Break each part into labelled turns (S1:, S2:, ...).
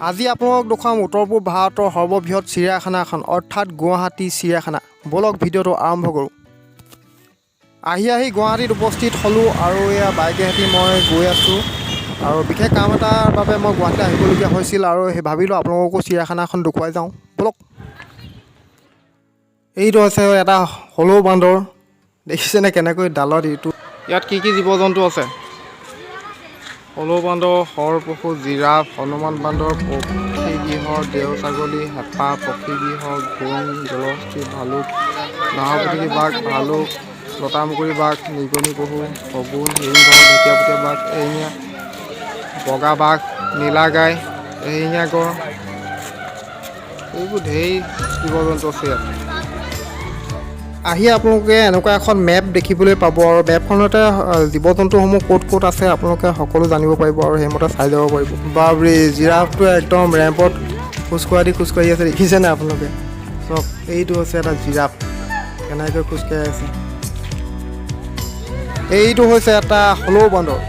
S1: আজি আপোনালোকক দেখুৱাম উত্তৰ পূব ভাৰতৰ সৰ্ববৃহৎ চিৰিয়াখানা এখন অৰ্থাৎ গুৱাহাটী চিৰিয়াখানা। বলক ভিডিঅ'টো আৰম্ভ কৰোঁ। আহি গুৱাহাটীত উপস্থিত হ'লোঁ আৰু এয়া বাইকেহেঁতি মই গৈ আছোঁ আৰু বিশেষ কাম এটাৰ বাবে মই গুৱাহাটীলৈ আহিবলগীয়া হৈছিল আৰু সেই ভাবিলোঁ আপোনালোককো চিৰিয়াখানাখন দেখুৱাই যাওঁ বলক। এইটো হৈছে এটা হলৌ বান্দৰ, দেখিছেনে কেনেকৈ ডালত এইটো। ইয়াত কি জীৱ জন্তু আছে? হলৌ বান্দৰ, শৰপশু, জিৰাফ, হনুমান বান্দৰ, পক্ষীগৃহ, দেও ছাগলী, হেপা, পক্ষীগৃহ, ঘোং, জলহস্তী, ভালুক, নাহৰফুটুকী বাঘ, ভালুক, লতামুকুৰি বাঘ, নিগনি পহু, শগুন, হিৰিম্ভ, ঢেকীয়াপতীয়া বাঘ, এশিঙীয়া, বগা বাঘ, নীলা গাই, এশিঙীয়া গড়, এইবোৰ ঢেৰ জীৱ জন্তু আছে ইয়াত। আহি আপোনালোকে এনেকুৱা এখন মেপ দেখিবলৈ পাব আৰু মেপখনতে জীৱ জন্তুসমূহ ক'ত আছে আপোনালোকে সকলো জানিব পাৰিব আৰু সেইমতে চাই যাব পাৰিব। বাবৰে, জিৰাফটো একদম ৰেম্পত খোজকাঢ়ি আছে, দেখিছেনে আপোনালোকে? চব এইটো হৈছে এটা জিৰাফ, কেনেকৈ খোজকাঢ়ি আছে। এইটো হৈছে এটা হলৌ বান্দৰ।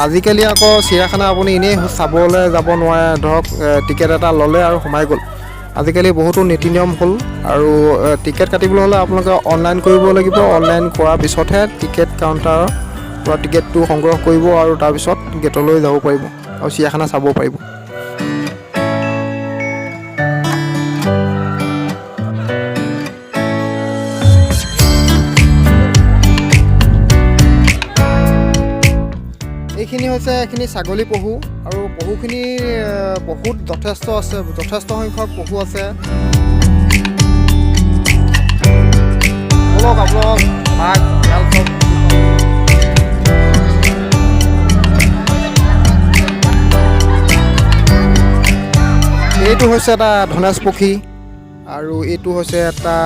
S1: আজিকালি আকৌ চিৰিয়াখানা আপুনি এনেই চাবলৈ যাব নোৱাৰে, ধৰক টিকেট এটা ল'লে আৰু সোমাই গ'ল। আজিকালি বহুতো নীতি নিয়ম হ'ল আৰু টিকেট কাটিবলৈ হ'লে আপোনালোকে অনলাইন কৰিব লাগিব। অনলাইন কৰাৰ পিছতহে টিকেট কাউণ্টাৰৰ পৰা টিকেটটো সংগ্ৰহ কৰিব আৰু তাৰপিছত গেটলৈ যাব পাৰিব আৰু চিৰিয়াখানা চাব পাৰিব। এইখিনি হৈছে ছাগলী পহু আৰু পহুত যথেষ্ট সংখ্যক পহু আছে। বলক আপোনালোক বাঘ, এইটো হৈছে এটা ধনেশ পক্ষী আৰু এইটো হৈছে এটা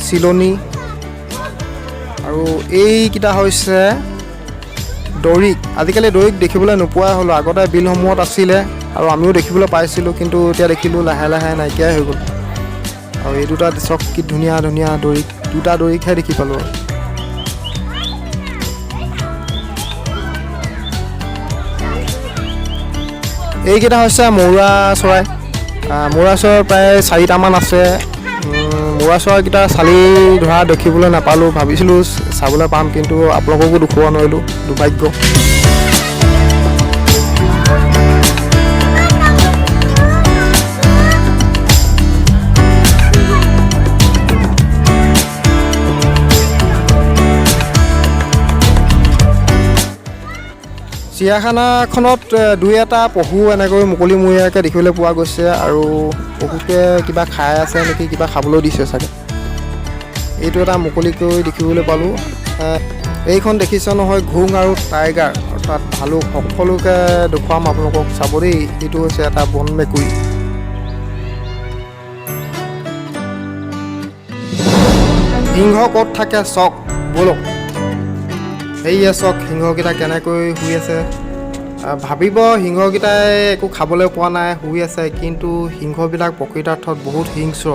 S1: চিলনী আৰু এইকেইটা হৈছে দৰিক। আজিকালি দৰিক দেখিবলৈ নোপোৱাই হ'লোঁ। আগতে বিলসমূহত আছিলে আৰু আমিও দেখিবলৈ পাইছিলোঁ, কিন্তু এতিয়া দেখিলোঁ লাহে লাহে নাইকিয়াই হৈ গ'ল। আৰু এই দুটা চক কি ধুনীয়া দৰিক, দুটা দৰিকহে দেখি পালোঁ। এইকেইটা হৈছে মৌৰা চৰাই। মৌৰা চৰাই প্ৰায় 4টামান আছে। মৌৰা চৰাইকেইটা চালি ধৰা দেখিবলৈ নাপালোঁ, ভাবিছিলোঁ চাবলৈ পাম, কিন্তু আপোনালোককো দেখুওৱা নোৱাৰিলোঁ, দুৰ্ভাগ্য। চিৰিয়াখানাখনত দুই এটা পহু এনেকৈ মুকলিমূৰীয়াকৈ দেখিবলৈ পোৱা গৈছে আৰু পহুটোৱে কিবা খাই আছে নেকি, কিবা খাবলৈ দিছে চাগে। এইটো এটা মুকলিকৈ দেখিবলৈ পালোঁ। এইখন দেখিছে নহয়, ঘোং আৰু টাইগাৰ অৰ্থাৎ ভালুক, সকলোকে দেখুৱাম আপোনালোকক, চাব দেই। এইটো হৈছে এটা বন মেকুৰী। সিংহ ক'ত থাকে চক, বলক। সেয়ে চক সিংহকেইটা কেনেকৈ শুই আছে। ভাবিব সিংহকেইটাই একো খাবলৈ পোৱা নাই, শুই আছে, কিন্তু সিংহবিলাক প্ৰকৃতাৰ্থত বহুত হিংস্ৰ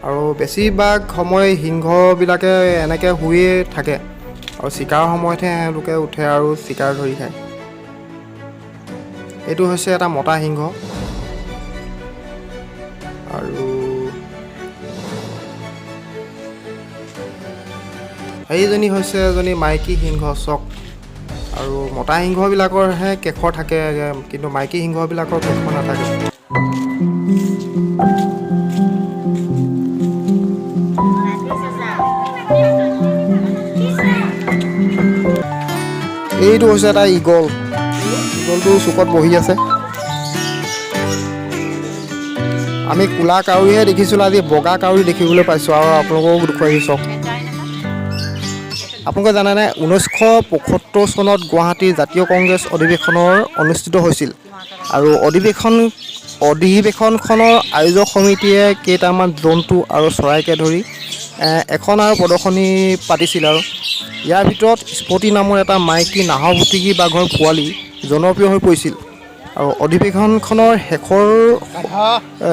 S1: আৰু বেছিভাগ সময় সিংহবিলাকে এনেকৈ শুয়ে থাকে আৰু চিকাৰৰ সময়তহে তেওঁলোকে উঠে আৰু চিকাৰ ধৰি খায়। এইটো হৈছে এটা মতা সিংহ আৰু সেইজনী হৈছে এজনী মাইকী সিংহ চক। আৰু মতা সিংহবিলাকৰহে কেশৰ থাকে, কিন্তু মাইকী সিংহবিলাকৰ কেশৰ নাথাকে। এইটো হৈছে এটা ঈগল। ঈগলটো চুকত বহি আছে। আমি ক'লা কাউৰীহে দেখিছিলোঁ, আজি বগা কাউৰী দেখিবলৈ পাইছোঁ আৰু আপোনালোককো দেখুৱাই চাওক। আপোনালোকে জানেনে 1975 চনত গুৱাহাটী জাতীয় কংগ্ৰেছ অধিৱেশনৰ অনুষ্ঠিত হৈছিল আৰু অধিৱেশনখনৰ আয়োজক সমিতিয়ে কেইটামান জন্তু আৰু চৰাইকে ধৰি এখন আৰু প্ৰদৰ্শনী পাতিছিল আৰু ইয়াৰ ভিতৰত স্পতি নামৰ এটা মাইকী নাহৰফুটুকী বাঘৰ পোৱালি জনপ্ৰিয় হৈ পৰিছিল। আৰু অধিৱেশনখনৰ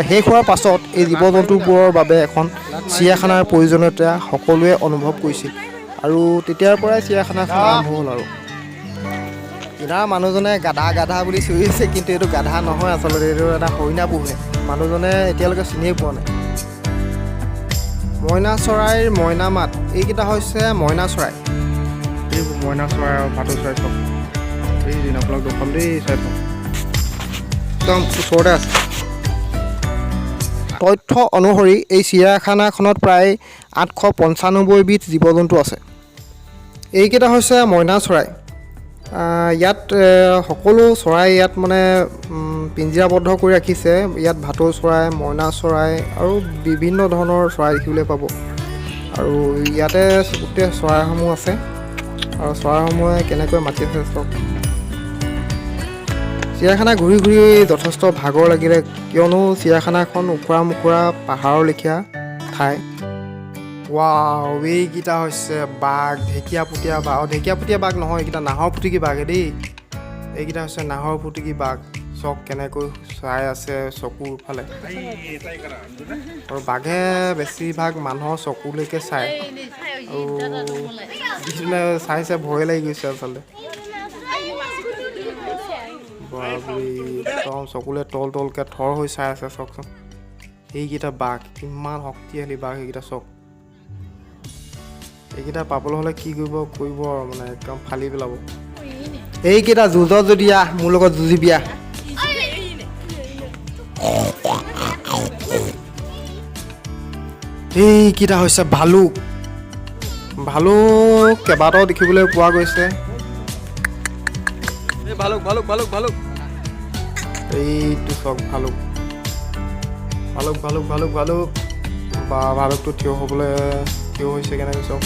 S1: শেষ হোৱাৰ পাছত এই জীৱ জন্তুবোৰৰ বাবে এখন চিৰিয়াখানাৰ প্ৰয়োজনীয়তা সকলোৱে অনুভৱ কৰিছিল আৰু তেতিয়াৰ পৰাই চিৰিয়াখানাখন আৰম্ভ হ'ল আৰু কিনাৰ মানুহজনে গাধা বুলি চিঞৰি আছে, কিন্তু এইটো গাধা নহয় আচলতে, এইটো এটা হৰিণা পোহে। মানুহজনে এতিয়ালৈকে চিনিয়ে পোৱা নাই। মইনা চৰাইৰ মইনা মাত, এইকেইটা হৈছে মইনা চৰাই। এইবোৰ মইনা চৰাই আৰু ভাটৌ চৰাই চব এই আপোনালোক দেখুৱাম দেই, চাই থাকক একদম ওচৰতে আছে। তথ্য অনুসৰি এই চিৰিয়াখানাখনত প্ৰায় 895 বিধ জীৱ জন্তু আছে। এইকেইটা হৈছে মইনা চৰাই। ইয়াত সকলো চৰাই ইয়াত মানে পিঞ্জিৰাবদ্ধ কৰি ৰাখিছে। ইয়াত ভাটৌ চৰাই, মইনা চৰাই আৰু বিভিন্ন ধৰণৰ চৰাই দেখিবলৈ পাব। আৰু ইয়াতে গোটেই চৰাইসমূহ আছে আৰু চৰাইসমূহে কেনেকৈ মাতি আছে চাওক। চিৰিয়াখানা ঘূৰি যথেষ্ট ভাগৰ লাগিলে, কিয়নো চিৰিয়াখানাখন ওখৰা মোখৰা পাহাৰৰ লেখীয়া ঠাই। ৱাও, এইকেইটা হৈছে বাঘ, ঢেকীয়াপতীয়া বাঘ। ঢেকীয়াপতীয়া বাঘ নহয়, এইকেইটা নাহৰ ফুটুকী বাঘে দেই। এইকেইটা হৈছে নাহৰ ফুটুকী বাঘ। চক কেনেকৈ চাই আছে চকুৰ ফালে। আৰু বাঘে বেছিভাগ মানুহৰ চকুলৈকে চায়, আৰু যিজনে চাইছে ভয় লাগি গৈছে আচলতে। একদম চকুলে তলকৈ থৰ হৈ চাই আছে চাওকচোন। এইকেইটা বাঘ কিমান শক্তিশালী বাঘ, এইকেইটা চক। এইকেইটা পাবলৈ হ'লে কি কৰিব আৰু মানে একদম ফালি পেলাব। এইকেইটা যুঁজত যদি আহ, মোৰ লগত যুঁজিবি আহ। এইকেইটা হৈছে ভালুক। ভালুক কেইবাটাও দেখিবলৈ পোৱা গৈছে। এইটো চক ভালুক বা ভালুকটো থিয় হৈছে কেনেকৈ চক।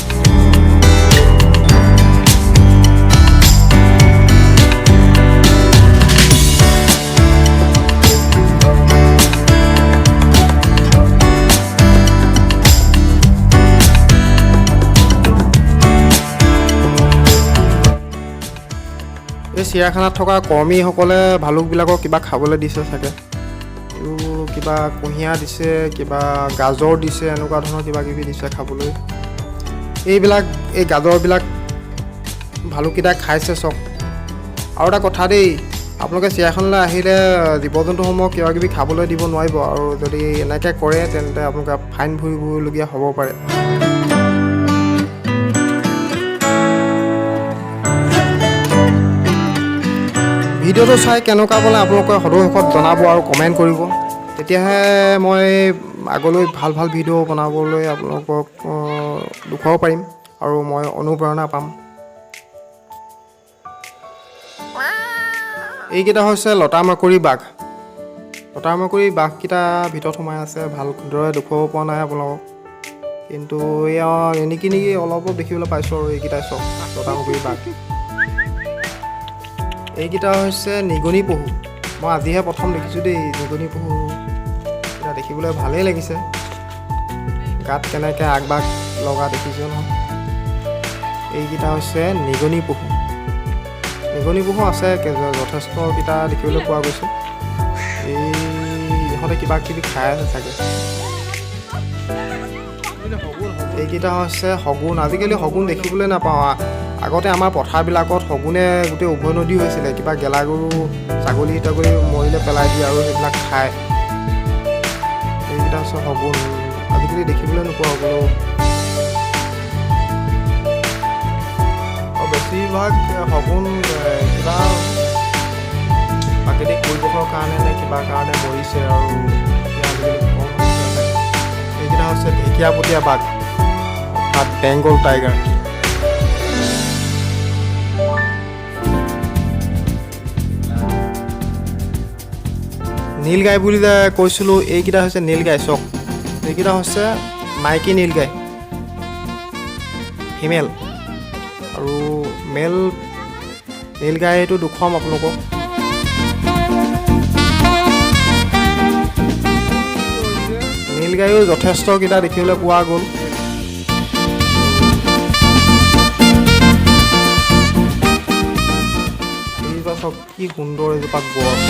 S1: এই চিৰিয়াখানাত থকা কৰ্মীসকলে ভালুকবিলাকক কিবা খাবলৈ দিছে চাগে। কিবা কুঁহিয়াৰ দিছে, কিবা গাজৰ দিছে, এনেকুৱা ধৰণৰ কিবা কিবি দিছে খাবলৈ। এই গাজৰবিলাক ভালুককেইটাই খাইছে চক। আৰু এটা কথা দেই, আপোনালোকে চিৰিয়াখানালৈ আহিলে জীৱ জন্তুসমূহক কিবা কিবি খাবলৈ দিব নোৱাৰিব, আৰু যদি এনেকৈ কৰে তেন্তে আপোনালোকে ফাইন ভৰিবলগীয়া হ'ব পাৰে। ভিডিঅ'টো চাই কেনেকুৱা পালে আপোনালোকে সদৌ জনাব আৰু কমেণ্ট কৰিব, তেতিয়াহে মই আগলৈ ভাল ভিডিঅ' বনাবলৈ আপোনালোকক দেখুৱাব পাৰিম আৰু মই অনুপ্ৰেৰণা পাম। এইকেইটা হৈছে লতা মাকৰি বাঘ। লতা মাকৰি বাঘকেইটা ভিতৰত সোমাই আছে, ভালদৰে দেখুৱাব পৰা নাই আপোনালোকক, কিন্তু এয়া এনেকি অলপ দেখিবলৈ পাইছোঁ। আৰু এইকেইটাই চক লতা মাকৰি বাঘ। এইকেইটা হৈছে নিগনি পহু। মই আজিহে প্ৰথম দেখিছোঁ দেই নিগনি পহু। এটা দেখিবলৈ ভালেই লাগিছে, গাত কেনেকৈ আগবাগ লগা দেখিছোঁ নহয়। এইকেইটা হৈছে নিগনি পহু। নিগনি পহু আছে যথেষ্টকেইটা দেখিবলৈ পোৱা গৈছে। ইহঁতে কিবা কিবি খাই আছে চাগে। এইকেইটা হৈছে শগুন। আজিকালি শগুন দেখিবলৈ নাপাওঁ। আগতে আমাৰ পথাৰবিলাকত শগুনে গোটেই উভৈনদী হৈছিলে, কিবা গেলা গৰু ছাগলী মৰিলে পেলাই দিয়ে আৰু সেইবিলাক খায়। এইকেইটা হৈছে শগুন, আজিকালি দেখিবলৈ নোপোৱা হ'লেও। আৰু বেছিভাগ শগুন কিবা প্ৰাকৃতিক পৰিৱেশৰ কাৰণে নে কিবা কাৰণে মৰিছে, আৰু এইকেইটা হৈছে ঢেকীয়াপতীয়া বাঘ অৰ্থাৎ বেংগল টাইগাৰ। নীলগাই বুলি যে কৈছিলোঁ, এইকেইটা হৈছে নীলগাই চক। এইকেইটা হৈছে মাইকী নীলগাই, ফিমেল। আৰু মেল নীলগাইটো দেখুৱাম আপোনালোকক। নীলগাইও যথেষ্টকেইটা দেখিবলৈ পোৱা গ'ল। এইজোপা চব কি সুন্দৰ, এজোপা গছ।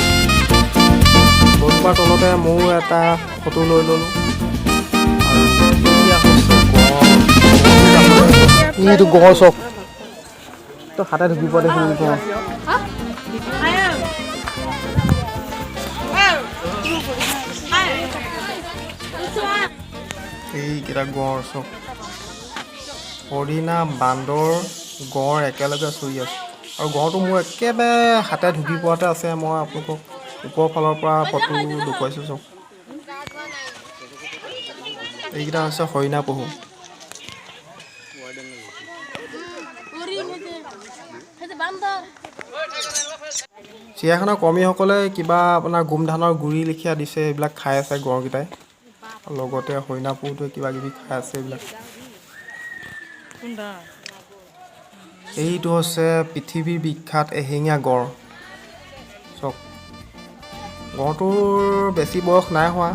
S1: গছজোপাৰ তলতে ময়ো এটা ফটো লৈ ল'লোঁ। আৰু এতিয়া হৈছে গছ। এইটো গড় চক তো হাতে ঢুকি পোৱা দেখোন গড় এইকেইটা গড় চক হৰিণা বান্দৰ গড় একেলগে চৰি আছে আৰু গড়টো মোৰ একেবাৰে হাতে ঢুকি পোৱাতে আছে মই আপোনালোকক ওপৰৰ ফালৰ পৰা ফটো দেখুৱাইছোঁ চক এইকেইটা হৈছে হৰিণা পহু চিৰিয়াখানাৰ কৰ্মীসকলে কিবা আপোনাৰ গোমধানৰ গুৰি লেখীয়া দিছে এইবিলাক খাই আছে গড়কেইটাই লগতে হৰিণা পহুটোৱে কিবা কিবি খাই আছে এইবিলাক এইটো হৈছে পৃথিৱীৰ বিখ্যাত এশিঙীয়া গড় চক গড়টোৰ বেছি বয়স নাই হোৱা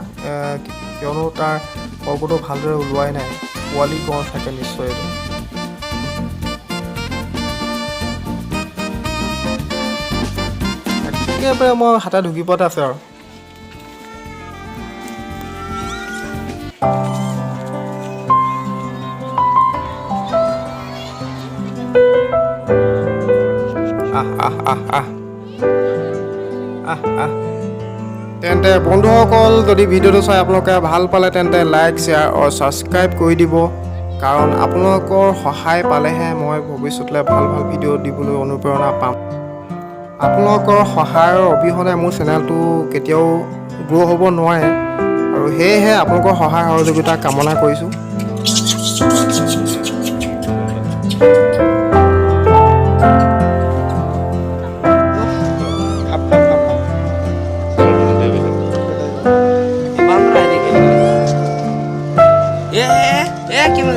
S1: কিয়নো তাৰ খৰ্গটো ভালদৰে ওলোৱাই নাই পোৱালি গড় থাকে নিশ্চয় এইটো একেবাৰে মই হাতে ঢুকি পোৱাতে আছে আৰু তেন্তে বন্ধুসকল যদি ভিডিঅ'টো চাই আপোনালোকে ভাল পালে তেন্তে লাইক শ্বেয়াৰ আৰু ছাবস্ক্ৰাইব কৰি দিব কাৰণ আপোনালোকৰ সহায় পালেহে মই ভৱিষ্যতলৈ ভাল ভাল ভিডিঅ' দিবলৈ অনুপ্ৰেৰণা পাম আপোনালোকৰ সহায়ৰ অবিহনে মোৰ চেনেলটো কেতিয়াও গ্ৰ' হ'ব নোৱাৰে আৰু সেয়েহে আপোনালোকৰ সহায় সহযোগিতা কামনা কৰিছোঁ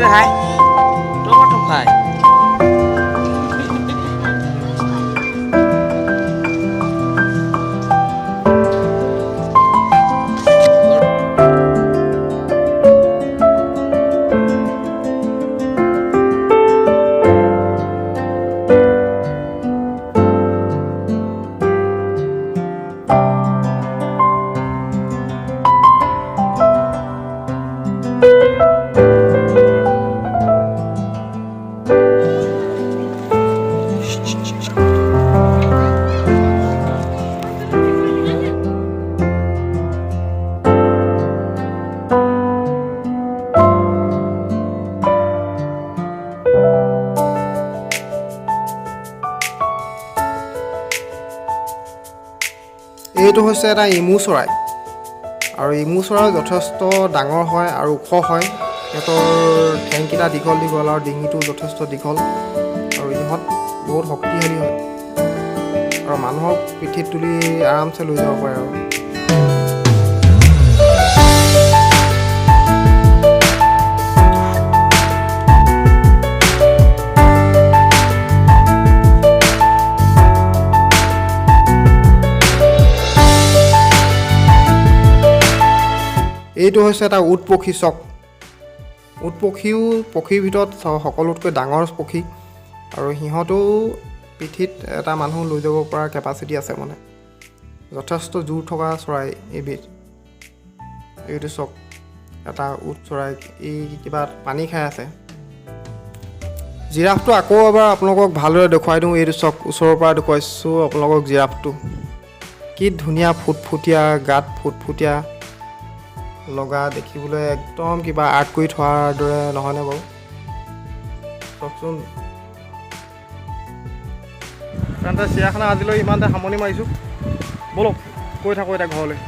S2: Hai, tomato pie.
S1: এইটো হৈছে এটা ইমু চৰাই আৰু ইমু চৰাই যথেষ্ট ডাঙৰ হয় আৰু ওখ হয় সিহঁতৰ ঠেংকেইটা দীঘল দীঘল আৰু ডিঙিটো যথেষ্ট দীঘল আৰু ইহঁত বহুত শক্তিশালী হয় আৰু মানুহক পিঠিত তুলি আৰামছে লৈ যাব পাৰে আৰু এইটো হৈছে এটা উট পক্ষী চক উট পক্ষীও পক্ষীৰ ভিতৰত সকলোতকৈ ডাঙৰ পক্ষী আৰু সিহঁতেও পিঠিত এটা মানুহ লৈ যাব পৰা কেপাচিটি আছে মানে যথেষ্ট জোৰ থকা চৰাই এইবিধ এইটো চক এটা উট চৰাই এই কিবা পানী খাই আছে জিৰাফটো আকৌ এবাৰ আপোনালোকক ভালদৰে দেখুৱাই দিওঁ এইটো চক ওচৰৰ পৰা দেখুৱাইছোঁ আপোনালোকক জিৰাফটো কি ধুনীয়া ফুটফুটীয়া গাত ফুটফুটীয়া লগা দেখিবলৈ একদম কিবা আৰ্ট কৰি থোৱাৰ দৰে নহয়নে বাৰু চাওকচোন তেন্তে চিৰিয়াখানা আজিলৈ ইমানতে সামৰণি মাৰিছোঁ ব'লক গৈ থাকোঁ এতিয়া ঘৰলৈ